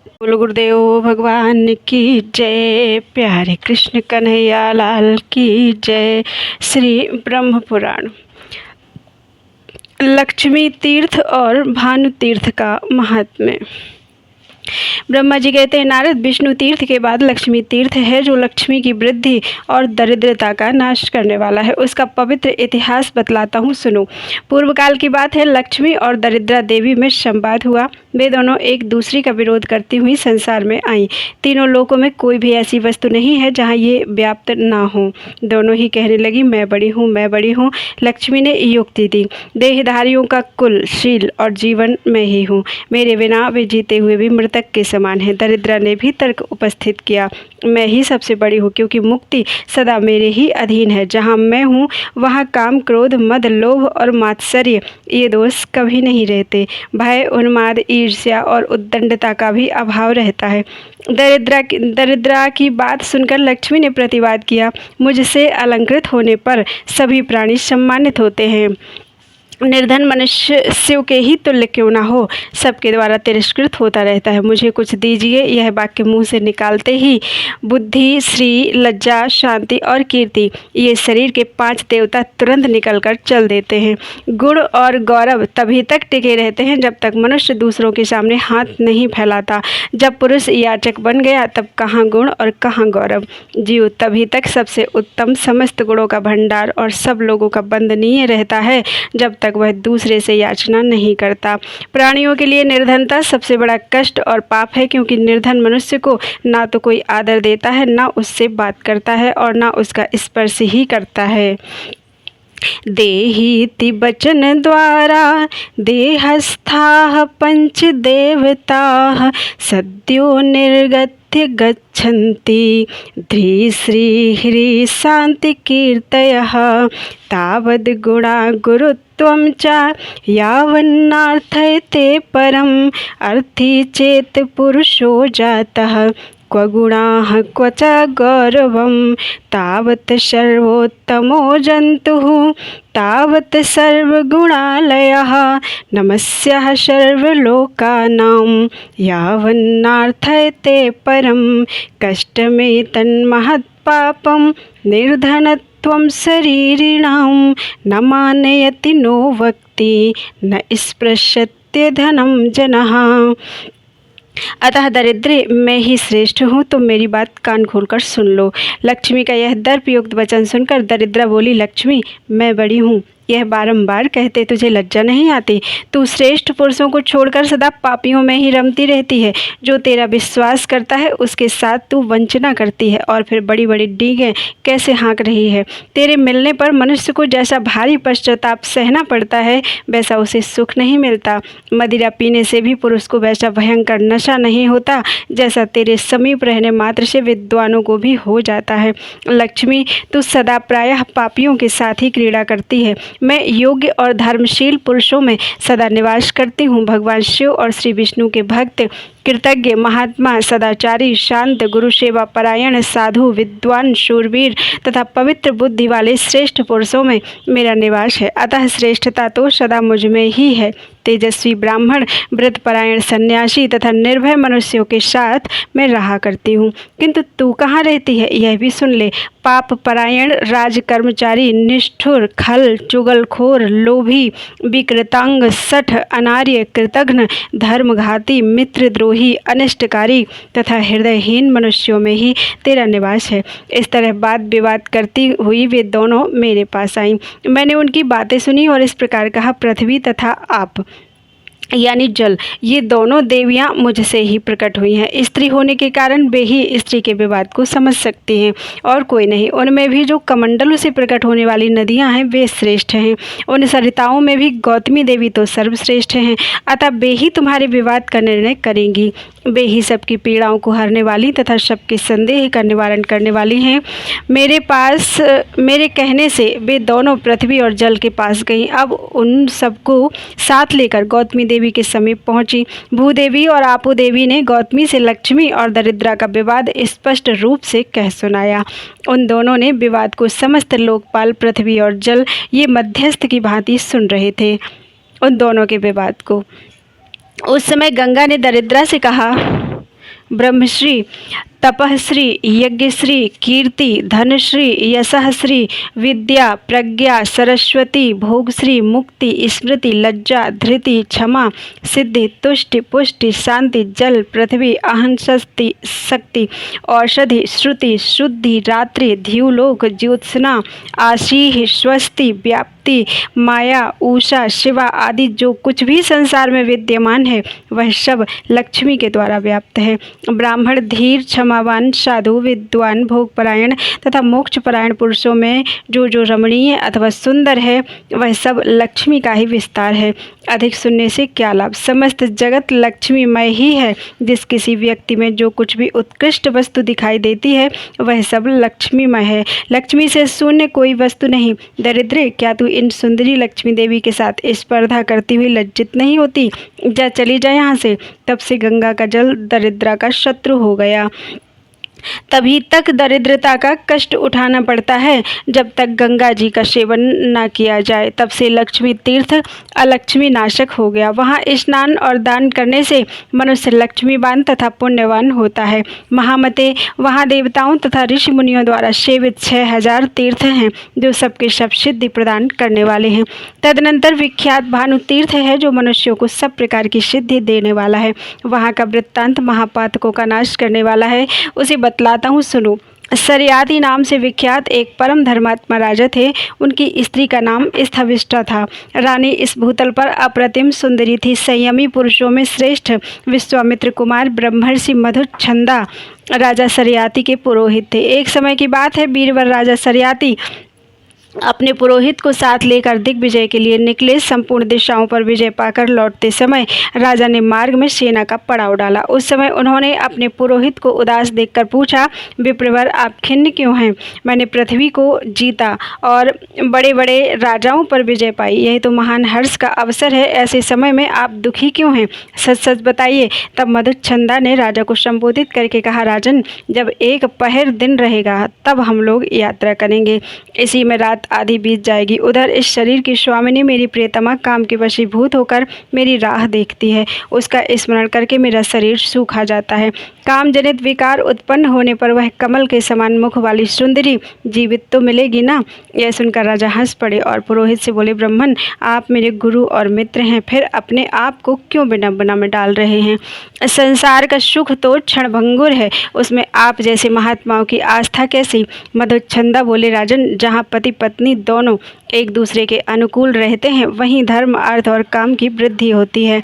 बोलो गुरुदेव भगवान की जय। प्यारे कृष्ण कन्हैया लाल की जय। श्री ब्रह्म पुराण। लक्ष्मी तीर्थ और भानु तीर्थ का महात्म्य। ब्रह्मा जी कहते हैं, नारद, विष्णु तीर्थ के बाद लक्ष्मी तीर्थ है जो लक्ष्मी की वृद्धि और दरिद्रता का नाश करने वाला है। उसका पवित्र इतिहास बतलाता हूँ, सुनो। पूर्व काल की बात है। लक्ष्मी और दरिद्रा देवी में संवाद हुआ। वे दोनों एक दूसरी का विरोध करती हुई संसार में आई। तीनों लोकों में कोई भी ऐसी वस्तु नहीं है जहाँ ये व्याप्त ना हो। दोनों ही कहने लगी, मैं बड़ी हूँ, मैं बड़ी हूँ। लक्ष्मी ने युक्ति दी, देहधारियों का कुल, शील और जीवन मैं ही हूँ। मेरे बिना वे जीते हुए भी मृतक के समान है। दरिद्रा ने भी तर्क उपस्थित किया, मैं ही सबसे बड़ी हूँ, क्योंकि मुक्ति सदा मेरे ही अधीन है। जहाँ मैं हूँ वहाँ काम, क्रोध, मद, लोभ और मात्सर्य ये दोष कभी नहीं रहते। भय, उन्माद, ईर्ष्या और उद्दंडता का भी अभाव रहता है। दरिद्रा की बात सुनकर लक्ष्मी ने प्रतिवाद किया, मुझसे अलंकृत होने पर सभी प्राणी सम्मानित होते हैं। निर्धन मनुष्य शिव के ही तुल्य क्यों ना हो, सबके द्वारा तिरस्कृत होता रहता है। मुझे कुछ दीजिए। यह वाक्य मुंह से निकालते ही बुद्धि, श्री, लज्जा, शांति और कीर्ति ये शरीर के 5 देवता तुरंत निकलकर चल देते हैं। गुण और गौरव तभी तक टिके रहते हैं जब तक मनुष्य दूसरों के सामने हाथ नहीं फैलाता। जब पुरुष याचक बन गया तब कहाँ गुण और कहाँ गौरव। जीव तभी तक सबसे उत्तम, समस्त गुणों का भंडार और सब लोगों का वंदनीय रहता है जब तक वह दूसरे से याचना नहीं करता। प्राणियों के लिए निर्धनता सबसे बड़ा कष्ट और पाप है, क्योंकि निर्धन मनुष्य को ना तो कोई आदर देता है, ना उससे बात करता है और ना उसका स्पर्श ही करता है। देहीति वचन द्वारा देहस्थाः पंच देवताः सद्यो निर्गत्य गच्छन्ति ध्रीश्रीह्री शांति कीर्तयः तावद् गुणा गुरुत्वं च यावन्नार्थयते परम् अर्थी चेत् पुरुषो जातः क्व गुणाः क्व च गौरवं तावत् सर्वोत्तमो जन्तुः तावत् सर्वगुणालयः नमस्यः सर्वलोकानां यावन्नार्थयते परं कष्टमे तन्महत्पापं निर्धनत्वं शरीरिणां न मानयति नो वक्ति न स्पृशत्य धनं जनः। अतः दरिद्रे मैं ही श्रेष्ठ हूँ, तुम मेरी बात कान खोलकर सुन लो। लक्ष्मी का यह दर्पयुक्त वचन सुनकर दरिद्रा बोली, लक्ष्मी, मैं बड़ी हूँ, यह बारंबार कहते तुझे लज्जा नहीं आती? तू श्रेष्ठ पुरुषों को छोड़कर सदा पापियों में ही रमती रहती है। जो तेरा विश्वास करता है उसके साथ तू वंचना करती है और फिर बड़ी बड़ी डींगें कैसे हाँक रही है। तेरे मिलने पर मनुष्य को जैसा भारी पश्चाताप सहना पड़ता है वैसा उसे सुख नहीं मिलता। मदिरा पीने से भी पुरुष को वैसा भयंकर नशा नहीं होता जैसा तेरे समीप रहने मात्र से विद्वानों को भी हो जाता है। लक्ष्मी, तू सदा प्रायः पापियों के साथ ही क्रीड़ा करती है। मैं योग्य और धर्मशील पुरुषों में सदा निवास करती हूँ। भगवान शिव और श्री विष्णु के भक्त, कृतज्ञ, महात्मा, सदाचारी, शांत, गुरु सेवा परायण, साधु, विद्वान, शूरवीर तथा पवित्र बुद्धि वाले श्रेष्ठ पुरुषों में मेरा निवास है। अतः श्रेष्ठता तो सदा मुझ में ही है। तेजस्वी ब्राह्मण, व्रतपरायण सन्यासी तथा निर्भय मनुष्यों के साथ मैं रहा करती हूँ। किंतु तू कहाँ रहती है यह भी सुन ले। पाप परायण, राजकर्मचारी, निष्ठुर, खल, चुगलखोर, लोभी, विकृतांग, सठ, अनार्य, कृतघ्न, धर्मघाती, मित्रद्रोही, अनिष्टकारी तथा हृदयहीन मनुष्यों में ही तेरा निवास है। इस तरह वाद विवाद करती हुई वे दोनों मेरे पास आईं। मैंने उनकी बातें सुनी और इस प्रकार कहा, पृथ्वी तथा आप यानी जल, ये दोनों देवियां मुझसे ही प्रकट हुई हैं। स्त्री होने के कारण वे ही स्त्री के विवाद को समझ सकती हैं और कोई नहीं। उनमें भी जो कमंडलों से प्रकट होने वाली नदियां हैं वे श्रेष्ठ हैं। उन सरिताओं में भी गौतमी देवी तो सर्वश्रेष्ठ हैं। अतः वे ही तुम्हारे विवाद का निर्णय करेंगी। वे ही सबकी पीड़ाओं को हरने वाली तथा सबके संदेह का निवारण करने वाली हैं। मेरे कहने से वे दोनों पृथ्वी और जल के पास गईं। अब उन सबको साथ लेकर गौतमी देवी के समीप पहुंची। भूदेवी और आपू देवी ने गौतमी से लक्ष्मी और दरिद्रा का विवाद स्पष्ट रूप से कह सुनाया। उन दोनों ने विवाद को समस्त लोकपाल, पृथ्वी और जल ये मध्यस्थ की भांति सुन रहे थे। उन दोनों के विवाद को उस समय गंगा ने दरिद्रा से कहा, ब्रह्मश्री, तपःश्री, यज्ञश्री, कीर्ति, धनश्री, यशःश्री, विद्या, प्रज्ञा, सरस्वती, भोगश्री, मुक्ति, स्मृति, लज्जा, धृति, क्षमा, सिद्धि, तुष्टि, पुष्टि, शांति, जल, पृथ्वी, अहं, शक्ति, औषधि, श्रुति, शुद्धि, रात्रि, ध्युलोक, ज्योत्सना, आशीः, स्वस्ति, व्याप्ति, माया, उषा, शिवा आदि जो कुछ भी संसार में विद्यमान है वह सब लक्ष्मी के द्वारा व्याप्त है। ब्राह्मण, धीर, क्षमावान, साधु, विद्वान, भोगपरायण तथा मोक्षपरायण पुरुषों में जो जो रमणीय अथवा सुंदर है वह सब लक्ष्मी का ही विस्तार है। अधिक सुनने से क्या लाभ, समस्त जगत लक्ष्मीमय ही है। जिस किसी व्यक्ति में जो कुछ भी उत्कृष्ट वस्तु दिखाई देती है वह सब लक्ष्मीमय है। लक्ष्मी से शून्य कोई वस्तु नहीं। दरिद्रे, क्या तू इन सुंदरी लक्ष्मी देवी के साथ स्पर्धा करती हुई लज्जित नहीं होती? जा, चली जा यहाँ से। तब से गंगा का जल दरिद्रा का शत्रु हो गया। तभी तक दरिद्रता का कष्ट उठाना पड़ता है जब तक गंगा जी का सेवन न किया जाए। तब से लक्ष्मी तीर्थ अलक्ष्मी नाशक हो गया। वहाँ स्नान और दान करने से मनुष्य लक्ष्मीवान तथा पुण्यवान होता है। महामते, वहाँ देवताओं तथा ऋषि मुनियों द्वारा सेवित 6000 तीर्थ हैं जो सबके सब सिद्धि प्रदान करने वाले हैं। तदनंतर विख्यात भानु तीर्थ है जो मनुष्यों को सब प्रकार की सिद्धि देने वाला है। वहाँ का वृत्तांत महापातकों का नाश करने वाला है, उसे बतलाता हूँ, सुनो। सरियाती नाम से विख्यात एक परम धर्मात्मा राजा थे। उनकी स्त्री का नाम स्थविष्ठा था। रानी इस भूतल पर अप्रतिम सुंदरी थी। संयमी पुरुषों में श्रेष्ठ विश्वामित्र कुमार ब्रह्मर्षि मधुच्छंदा राजा सरियाती के पुरोहित थे। एक समय की बात है, बीरबल राजा सरियाती अपने पुरोहित को साथ लेकर दिग्विजय के लिए निकले। संपूर्ण दिशाओं पर विजय पाकर लौटते समय राजा ने मार्ग में सेना का पड़ाव डाला। उस समय उन्होंने अपने पुरोहित को उदास देखकर पूछा, विप्रवर, आप खिन्न क्यों हैं? मैंने पृथ्वी को जीता और बड़े बड़े राजाओं पर विजय पाई, यही तो महान हर्ष का अवसर है। ऐसे समय में आप दुखी क्यों हैं? सच सच बताइए। तब मधुच्छंदा ने राजा को संबोधित करके कहा, राजन, जब एक पहर दिन रहेगा तब हम लोग यात्रा करेंगे। इसी में रात आधी बीत जाएगी। उधर इस शरीर की स्वामिनी मेरी प्रियतमा काम के वशीभूत होकर मेरी राह देखती है। उसका स्मरण करके मेरा शरीर सूखा जाता है। काम जनित विकार उत्पन्न होने पर वह कमल के समान मुख वाली सुंदरी जीवित तो मिलेगी ना? यह सुनकर राजा हंस पड़े और पुरोहित से बोले, ब्राह्मण, आप मेरे गुरु और मित्र हैं, फिर अपने आप को क्यों विडंबना में डाल रहे हैं? संसार का सुख तो क्षणभंगुर है, उसमें आप जैसे महात्माओं की आस्था कैसी? मधुच्छंदा बोले, राजन, जहाँ पति पत्नी दोनों एक दूसरे के अनुकूल रहते हैं वहीं धर्म, अर्थ और काम की वृद्धि होती है।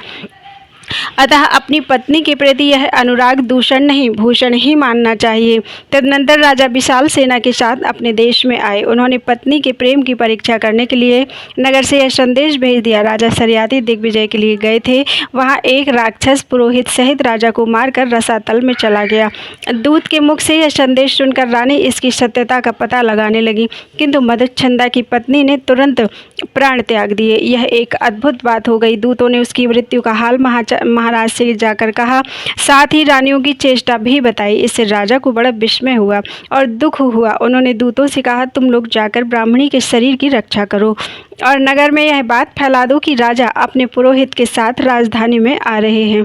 अतः अपनी पत्नी के प्रति यह अनुराग दूषण नहीं, भूषण ही मानना चाहिए। तदनंतर राजा विशाल सेना के साथ अपने देश में आए। उन्होंने पत्नी के प्रेम की परीक्षा करने के लिए नगर से यह संदेश भेज दिया। राजा सरियाती दिग्विजय के लिए गए थे। वहाँ एक राक्षस पुरोहित सहित राजा को मारकर रसातल में चला गया। दूत के मुख से यह संदेश सुनकर रानी इसकी सत्यता का पता लगाने लगी, किंतु मधुच्छंदा की पत्नी ने तुरंत प्राण त्याग दिए। यह एक अद्भुत बात हो गई। दूतों ने उसकी मृत्यु का हाल महाराज से जाकर कहा, साथ ही रानियों की चेष्टा भी बताई। इससे राजा को बड़ा विस्मय हुआ और दुख हुआ। उन्होंने दूतों से कहा, तुम लोग जाकर ब्राह्मणी के शरीर की रक्षा करो और नगर में यह बात फैला दो कि राजा अपने पुरोहित के साथ राजधानी में आ रहे हैं।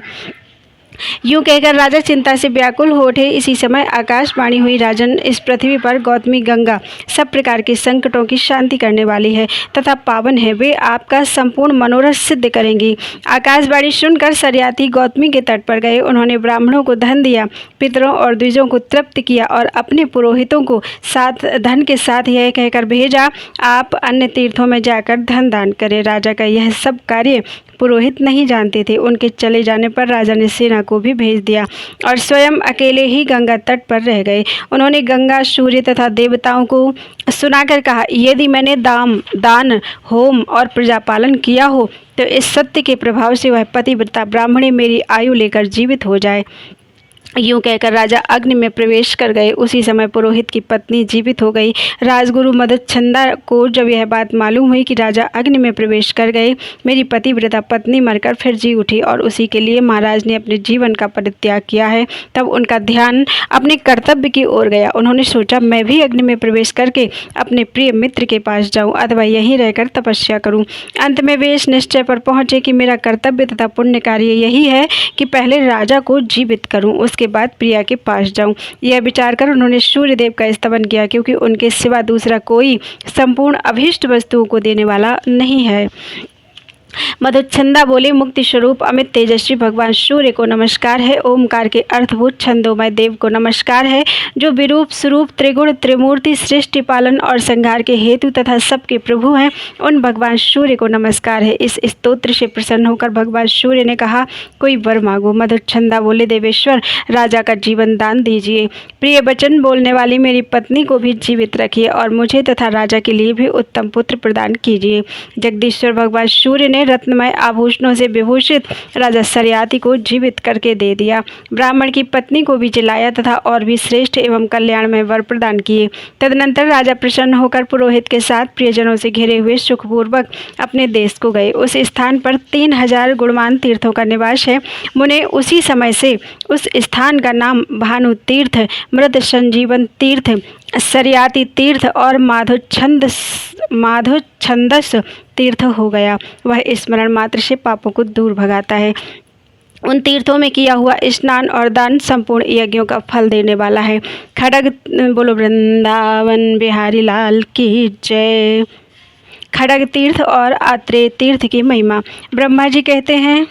यूं कहकर राजा चिंता से व्याकुल हो उठे। इसी समय आकाशवाणी हुई, राजन, इस पृथ्वी पर गौतमी गंगा सब प्रकार के संकटों की शांति करने वाली है तथा पावन है। वे आपका संपूर्ण मनोरथ सिद्ध करेंगी। आकाशवाणी सुनकर सरियाती गौतमी के तट पर गए। उन्होंने ब्राह्मणों को धन दिया, पितरों और द्विजों को तृप्त किया और अपने पुरोहितों को साथ धन के साथ यह कहकर भेजा, आप अन्य तीर्थों में जाकर धन दान करें। राजा का यह सब कार्य पुरोहित नहीं जानते थे। उनके चले जाने पर राजा ने सेना को भी भेज दिया और स्वयं अकेले ही गंगा तट पर रह गए। उन्होंने गंगा, सूर्य तथा देवताओं को सुनाकर कहा, यदि मैंने दान, होम और प्रजापालन किया हो तो इस सत्य के प्रभाव से वह पतिव्रता ब्राह्मणी मेरी आयु लेकर जीवित हो जाए। यूं कहकर राजा अग्नि में प्रवेश कर गए। उसी समय पुरोहित की पत्नी जीवित हो गई। राजगुरु मधुच्छंदा को जब यह बात मालूम हुई कि राजा अग्नि में प्रवेश कर गए, मेरी पतिव्रता पत्नी मरकर फिर जी उठी और उसी के लिए महाराज ने अपने जीवन का परित्याग किया है, तब उनका ध्यान अपने कर्तव्य की ओर गया। उन्होंने सोचा, मैं भी अग्नि में प्रवेश करके अपने प्रिय मित्र के पास जाऊँ अथवा यहीं रहकर तपस्या करूँ। अंत में वे इस निश्चय पर पहुँचे कि मेरा कर्तव्य तथा पुण्य कार्य यही है कि पहले राजा को जीवित करूँ, उसके के बाद प्रिया के पास जाऊं। यह विचार कर उन्होंने सूर्यदेव का स्तवन किया, क्योंकि उनके सिवा दूसरा कोई संपूर्ण अभीष्ट वस्तुओं को देने वाला नहीं है। मधुच्छंदा बोले, मुक्ति स्वरूप अमित तेजस्वी भगवान सूर्य को नमस्कार है। ओमकार के अर्थभूत छंदोमय देव को नमस्कार है, जो विरूप स्वरूप त्रिगुण त्रिमूर्ति सृष्टि पालन और संहार के हेतु तथा सबके प्रभु हैं। उन भगवान सूर्य को नमस्कार है। इस स्तोत्र से प्रसन्न होकर भगवान सूर्य ने कहा, कोई वर मांगो। मधुच्छंदा बोले, देवेश्वर, राजा का जीवन दान दीजिए। प्रिय वचन बोलने वाली मेरी पत्नी को भी जीवित रखिए और मुझे तथा राजा के लिए भी उत्तम पुत्र प्रदान कीजिए। जगदीश्वर भगवान सूर्य ने रत्नमय आभूषणों से विभूषित राजा सरियाती को जीवित करके दे दिया। ब्राह्मण की पत्नी को भी जलाया तथा और भी श्रेष्ठ एवं कल्याणमय वर प्रदान किए। तदनंतर राजा प्रसन्न होकर पुरोहित के साथ प्रियजनों से घिरे हुए सुखपूर्वक अपने देश को गए। उस स्थान पर 3000 गुणवान तीर्थों का निवास है। मुने उसी समय से उस स्थान का नाम भानु तीर्थ, मृत संजीवन तीर्थ, सरियाती तीर्थ और माधुच्छंदस तीर्थ हो गया। वह स्मरण मात्र से पापों को दूर भगाता है। उन तीर्थों में किया हुआ स्नान और दान संपूर्ण यज्ञों का फल देने वाला है। खड़ग बोलो वृंदावन बिहारी लाल की जय। खड़ग तीर्थ और आत्रेय तीर्थ की महिमा। ब्रह्मा जी कहते हैं,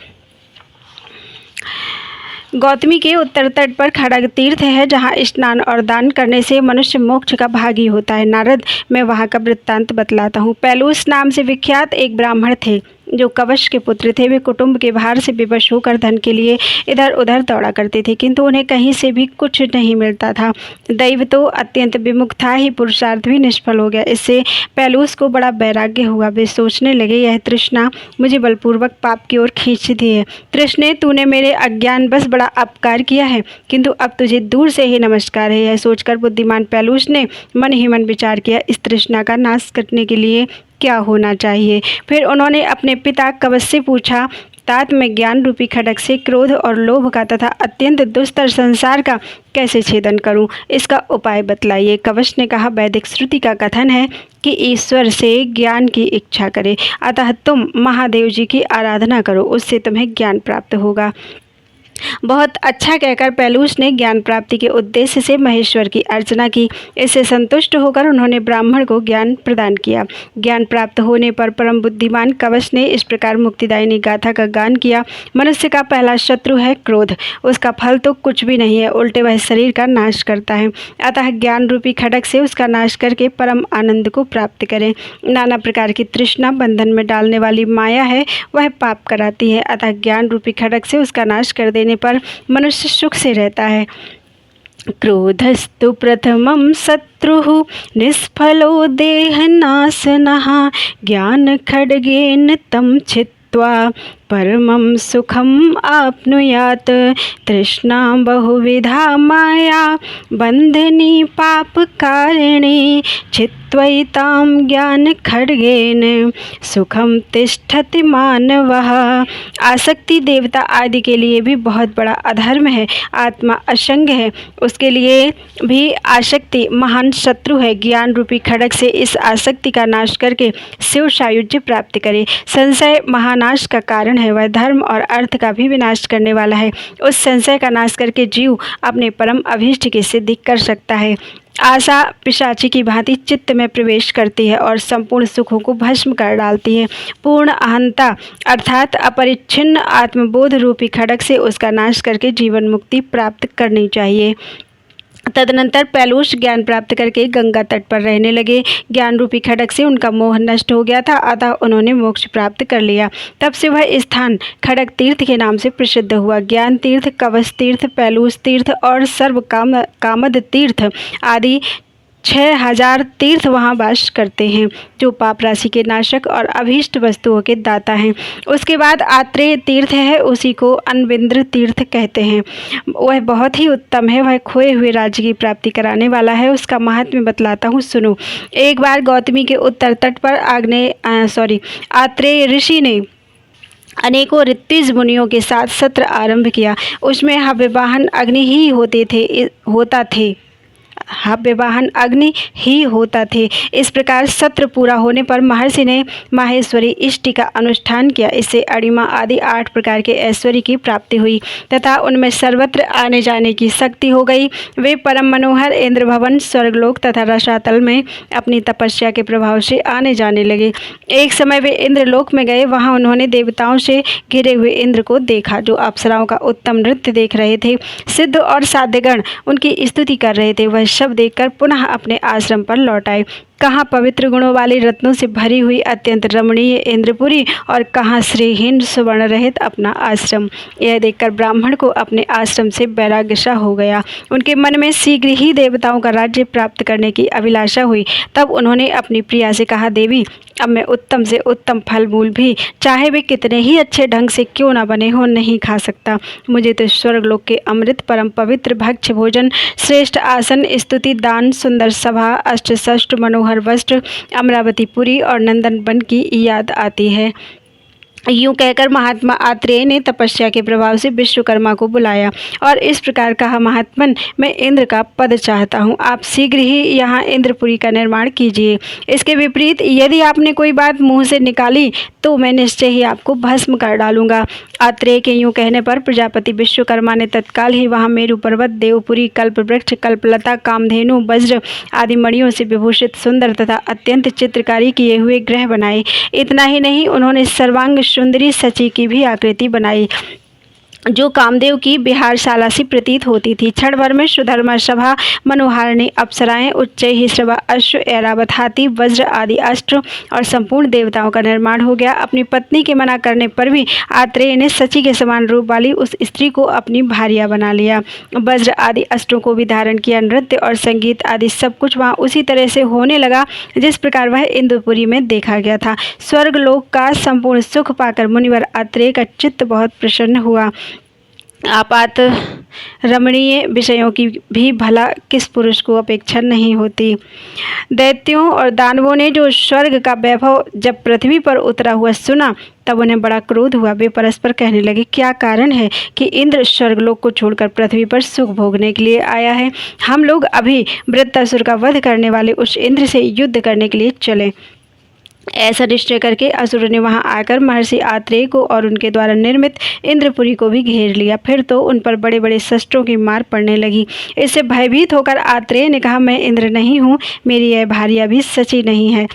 गौतमी के उत्तर तट पर खड़ग तीर्थ है, जहाँ स्नान और दान करने से मनुष्य मोक्ष का भागी होता है। नारद, मैं वहाँ का वृत्तांत बतलाता हूँ। पैलूस नाम से विख्यात एक ब्राह्मण थे, जो कवश के पुत्र थे। वे कुटुंब के भार से विवश होकर धन के लिए इधर उधर दौड़ा करते थे, किंतु उन्हें कहीं से भी कुछ नहीं मिलता था। दैव तो अत्यंत विमुख था ही, पुरुषार्थ भी निष्फल हो गया। इससे पैलूस को बड़ा वैराग्य हुआ। वे सोचने लगे, यह तृष्णा मुझे बलपूर्वक पाप की ओर खींचती है। तृष्णे, तूने मेरे अज्ञान बस बड़ा अपकार किया है, किंतु अब तुझे दूर से ही नमस्कार है। यह सोचकर बुद्धिमान पैलूस ने मन ही मन विचार किया, इस तृष्णा का नाश करने के लिए क्या होना चाहिए। फिर उन्होंने अपने पिता कवच से पूछा, तात मैं ज्ञान रूपी खड्ग से क्रोध और लोभ का तथा अत्यंत दुस्तर संसार का कैसे छेदन करूं, इसका उपाय बतलाइए। कवच ने कहा, वैदिक श्रुति का कथन है कि ईश्वर से ज्ञान की इच्छा करें, अतः तुम महादेव जी की आराधना करो, उससे तुम्हें ज्ञान प्राप्त होगा। बहुत अच्छा कहकर पैलूस ने ज्ञान प्राप्ति के उद्देश्य से महेश्वर की अर्चना की। इससे संतुष्ट होकर उन्होंने ब्राह्मण को ज्ञान प्रदान किया। ज्ञान प्राप्त होने पर परम बुद्धिमान कवच ने इस प्रकार मुक्तिदायिनी गाथा का गान किया। मनुष्य का पहला शत्रु है क्रोध। उसका फल तो कुछ भी नहीं है, उल्टे वह शरीर का नाश करता है। अतः ज्ञान रूपी खड्ग से उसका नाश करके परम आनंद को प्राप्त करें। नाना प्रकार की तृष्णा बंधन में डालने वाली माया है, वह पाप कराती है। अतः ज्ञान रूपी खड्ग से उसका नाश कर देने पर मनुष्य सुख से रहता है। क्रोधस्तु प्रथमं शत्रुः निष्फलो देहनाशनः ज्ञान खड्गेन तं छित्त्वा परमं सुखम आप्नुयात्। तृष्णा बहुविधा माया बंधनी पाप कारिणी छित्त्वैतां ज्ञान खड्गेन सुखम तिष्ठति मानवः। आसक्ति देवता आदि के लिए भी बहुत बड़ा अधर्म है। आत्मा असंग है, उसके लिए भी आसक्ति महान शत्रु है। ज्ञान रूपी खड्ग से इस आसक्ति का नाश करके शिव सायुज्य प्राप्त करे। संशय महानाश का कारण है, वह धर्म और अर्थ का भी विनाश करने वाला है। उस संशय का नाश करके जीव अपने परम अभीष्ट की सिद्धि कर सकता है। आशा पिशाची की भांति चित्त में प्रवेश करती है और संपूर्ण सुखों को भस्म कर डालती है। पूर्ण अहंता अर्थात अपरिच्छिन्न आत्मबोध रूपी खड्ग से उसका नाश करके जीवन मुक्ति प्राप्त करनी चाहिए। तदनंतर पैलूस ज्ञान प्राप्त करके गंगा तट पर रहने लगे। ज्ञान रूपी खड्ग से उनका मोह नष्ट हो गया था, अतः उन्होंने मोक्ष प्राप्त कर लिया। तब से वह स्थान खड्ग तीर्थ के नाम से प्रसिद्ध हुआ। ज्ञान तीर्थ, कवच तीर्थ, पैलूस तीर्थ और सर्व कामद तीर्थ आदि 6000 तीर्थ वहाँ वास करते हैं, जो पाप राशि के नाशक और अभीष्ट वस्तुओं के दाता हैं। उसके बाद आत्रेय तीर्थ है, उसी को अनविंद्र तीर्थ कहते हैं। वह बहुत ही उत्तम है, वह खोए हुए राज्य की प्राप्ति कराने वाला है। उसका महात्म्य बतलाता हूँ, सुनो। एक बार गौतमी के उत्तर तट पर आत्रेय ऋषि ने अनेकों ऋत्विज मुनियों के साथ सत्र आरंभ किया। उसमें हव्यवाहन अग्नि ही होता थे। हव्य वाहन अग्नि ही होता थे। इस प्रकार सत्र पूरा होने पर महर्षि ने माहेश्वरी इष्टि का अनुष्ठान किया। इससे अणिमा आदि 8 प्रकार के ऐश्वर्य की प्राप्ति हुई तथा उनमें सर्वत्र आने जाने की शक्ति हो गई। वे परम मनोहर इंद्र भवन, स्वर्गलोक तथा रसातल में अपनी तपस्या के प्रभाव से आने जाने लगे। एक समय वे इंद्रलोक में गए। वहां उन्होंने देवताओं से घिरे हुए इंद्र को देखा, जो अप्सराओं का उत्तम नृत्य देख रहे थे। सिद्ध और साध्यगण उनकी स्तुति कर रहे थे। वह सब देखकर पुनः अपने आश्रम पर लौट आए। कहाँ पवित्र गुणों वाली रत्नों से भरी हुई अत्यंत रमणीय इंद्रपुरी और कहाँ श्रीहीन सुवर्ण रहित अपना आश्रम। यह देखकर ब्राह्मण को अपने आश्रम से वैराग्य सा हो गया। उनके मन में शीघ्र ही देवताओं का राज्य प्राप्त करने की अभिलाषा हुई। तब उन्होंने अपनी प्रिया से कहा, देवी, अब मैं उत्तम से उत्तम फल मूल भी, चाहे वे कितने ही अच्छे ढंग से क्यों न बने हों, नहीं खा सकता। मुझे तो स्वर्गलोक के अमृत, परम पवित्र भक्ष्य भोजन, श्रेष्ठ आसन, स्तुति, दान, सुंदर सभा, अष्टशस्त्र, मनोहर वस्त्र, अमरावतीपुरी और नंदन वन की याद आती है। यूं कहकर महात्मा आत्रेय ने तपस्या के प्रभाव से विश्वकर्मा को बुलाया और इस प्रकार कहा, महात्मन, मैं इंद्र का पद चाहता हूं। आप शीघ्र ही यहाँ इंद्रपुरी का निर्माण कीजिए। इसके विपरीत यदि आपने कोई बात मुंह से निकाली तो मैं निश्चय ही आपको भस्म कर डालूंगा। आत्रेय के यूं कहने पर प्रजापति विश्वकर्मा ने तत्काल ही वहाँ मेरु पर्वत, देवपुरी, कल्पवृक्ष, कल्पलता, कामधेनु, वज्र आदि मणियों से विभूषित सुंदर तथा अत्यंत चित्रकारी किए हुए ग्रह बनाए। इतना ही नहीं, उन्होंने सर्वांग सुंदरी सची की भी आकृति बनाई, जो कामदेव की विहारशाला सी प्रतीत होती थी। क्षण भर में सुधर्मा सभा, मनोहारिणी अप्सराएं, उच्चैः श्रवा, अश्व, ऐरावत हाथी, वज्र आदि अस्त्र और संपूर्ण देवताओं का निर्माण हो गया। अपनी पत्नी के मना करने पर भी आत्रेय ने सची के समान रूप वाली उस स्त्री को अपनी भार्या बना लिया। वज्र आदि अस्त्रों को भी धारण किया। नृत्य और संगीत आदि सब कुछ वहाँ उसी तरह से होने लगा जिस प्रकार वह इंद्रपुरी में देखा गया था। स्वर्गलोक का संपूर्ण सुख पाकर मुनिवर आत्रेय का चित्त बहुत प्रसन्न हुआ। आपात रमणीय विषयों की भी भला किस पुरुष को अपेक्षा नहीं होती। दैत्यों और दानवों ने जो स्वर्ग का वैभव जब पृथ्वी पर उतरा हुआ सुना, तब उन्हें बड़ा क्रोध हुआ। वे परस्पर कहने लगे, क्या कारण है कि इंद्र स्वर्गलोक को छोड़कर पृथ्वी पर सुख भोगने के लिए आया है। हम लोग अभी वृत्तासुर का वध करने वाले उस इंद्र से युद्ध करने के लिए चले। ऐसा निश्चय करके असुर ने वहां आकर महर्षि आत्रेय को और उनके द्वारा निर्मित इंद्रपुरी को भी घेर लिया। फिर तो उन पर बड़े बड़े शस्त्रों की मार पड़ने लगी। इससे भयभीत होकर आत्रेय ने कहा, मैं इंद्र नहीं हूँ, मेरी यह भार्या भी सची नहीं है।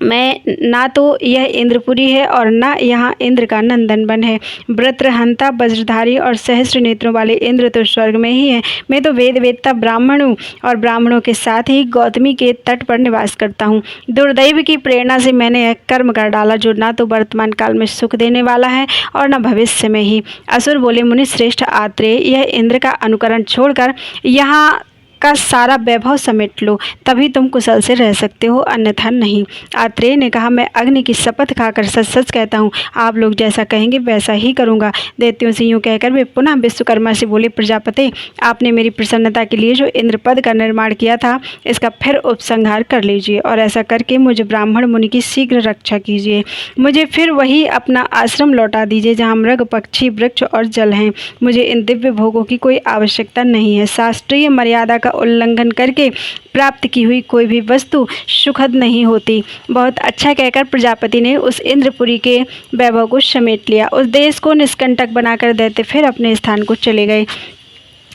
मैं ना तो यह इंद्रपुरी है और ना यहाँ इंद्र का नंदन वन है। वृत्रहंता, वज्रधारी और सहस्त्र नेत्रों वाले इंद्र तो स्वर्ग में ही है। मैं तो वेद वेदता ब्राह्मण हूँ और ब्राह्मणों के साथ ही गौतमी के तट पर निवास करता हूँ। दुर्दैव की प्रेरणा से मैंने यह कर्म कर डाला जो ना तो वर्तमान काल में सुख देने वाला है और न भविष्य में ही। असुर बोले, मुनि श्रेष्ठ आत्रेय, यह इंद्र का अनुकरण छोड़कर यहाँ का सारा वैभव समेट लो, तभी तुम कुशल से रह सकते हो, अन्यथा नहीं। आत्रेय ने कहा, मैं अग्नि की शपथ खाकर सच सच कहता हूँ, आप लोग जैसा कहेंगे वैसा ही करूँगा। दैत्यों से यूँ कहकर वे पुनः विश्वकर्मा से बोले, प्रजापति, आपने मेरी प्रसन्नता के लिए जो इंद्रपद का निर्माण किया था, इसका फिर उपसंहार कर लीजिए और ऐसा करके मुझे ब्राह्मण मुनि की शीघ्र रक्षा कीजिए। मुझे फिर वही अपना आश्रम लौटा दीजिए जहाँ मृग, पक्षी, वृक्ष और जल हैं। मुझे इन दिव्य भोगों की कोई आवश्यकता नहीं है। शास्त्रीय मर्यादा का उल्लंघन करके प्राप्त की हुई कोई भी वस्तु सुखद नहीं होती। बहुत अच्छा कहकर प्रजापति ने उस इंद्रपुरी के वैभव को समेट लिया। उस देश को निष्कंटक बनाकर दैत्य फिर अपने स्थान को चले गए।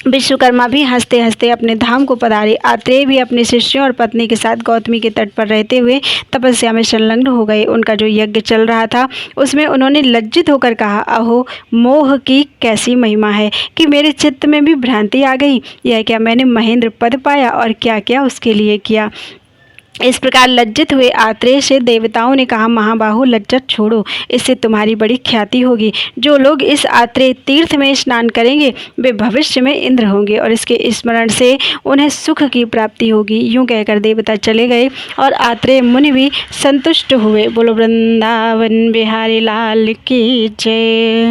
विश्वकर्मा भी हंसते हंसते अपने धाम को पधारे। आत्रेय भी अपने शिष्यों और पत्नी के साथ गौतमी के तट पर रहते हुए तपस्या में संलग्न हो गए। उनका जो यज्ञ चल रहा था उसमें उन्होंने लज्जित होकर कहा, अहो, मोह की कैसी महिमा है कि मेरे चित्त में भी भ्रांति आ गई। यह क्या मैंने महेंद्र पद पाया और क्या क्या उसके लिए किया। इस प्रकार लज्जित हुए आत्रेय से देवताओं ने कहा, महाबाहु, लज्जा छोड़ो, इससे तुम्हारी बड़ी ख्याति होगी। जो लोग इस आत्रेय तीर्थ में स्नान करेंगे वे भविष्य में इंद्र होंगे और इसके स्मरण से उन्हें सुख की प्राप्ति होगी। यूं कहकर देवता चले गए और आत्रेय मुनि भी संतुष्ट हुए। बोलो वृंदावन बिहारी लाल की जय।